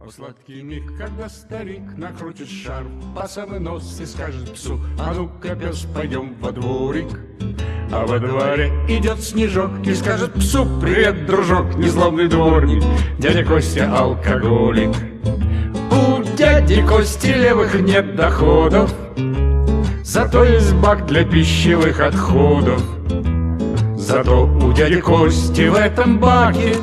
В сладкий миг, когда старик накрутит шарф по самый нос и скажет псу: а ну-ка, пес, пойдем во дворик. А во дворе идет Снежок и скажет псу: привет, дружок, незлобный дворник, дядя Костя алкоголик. У дяди Кости левых нет доходов, зато есть бак для пищевых отходов. Зато у дяди Кости в этом баке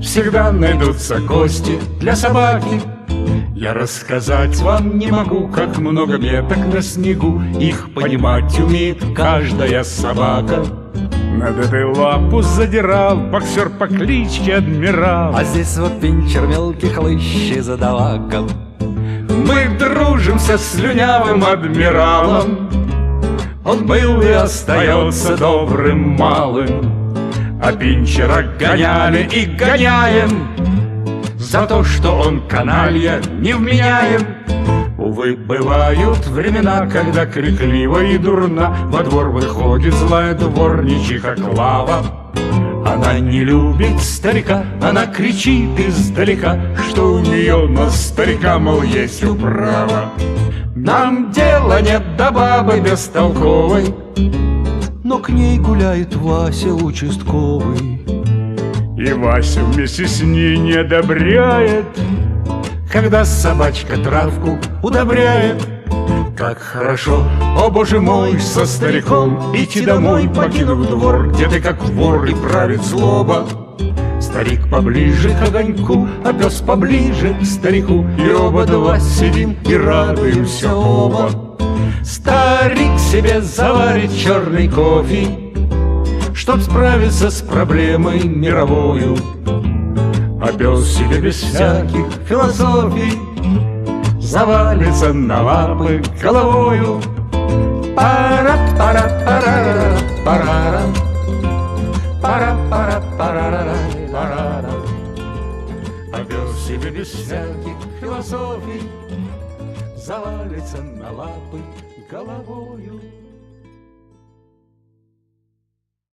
всегда найдутся кости для собаки. Я рассказать вам не могу, как много меток на снегу, их понимать умеет каждая собака. Над этой лапу задирал боксер по кличке Адмирал, а здесь вот Пинчер, мелкий хлыщ и задавака. Мы дружимся с слюнявым адмиралом, он был и остается добрым малым. А Пинчера гоняли и гоняем за то, что он каналья невменяем. Увы, бывают времена, когда крикливо и дурна во двор выходит злая дворничиха Клава. Она не любит старика, она кричит издалека, что у нее на старика, мол, есть управа. Нам дела нет до бабы бестолковой, но к ней гуляет Вася участковый. И Вася вместе с ней не одобряет, когда собачка травку удобряет. Как хорошо, о боже мой, со стариком идти домой, покинув двор, где ты как вор и правит злоба. Старик поближе к огоньку, а пес поближе к старику, и оба два сидим и радуемся оба. Старик себе заварит черный кофе, чтоб справиться с проблемой мировою, а пес себе без всяких философий завалится на лапы головою. Пара-пара-пара-пара, пара-пара-пара-пара, а пес себе без всяких философий завалится на лапы головою.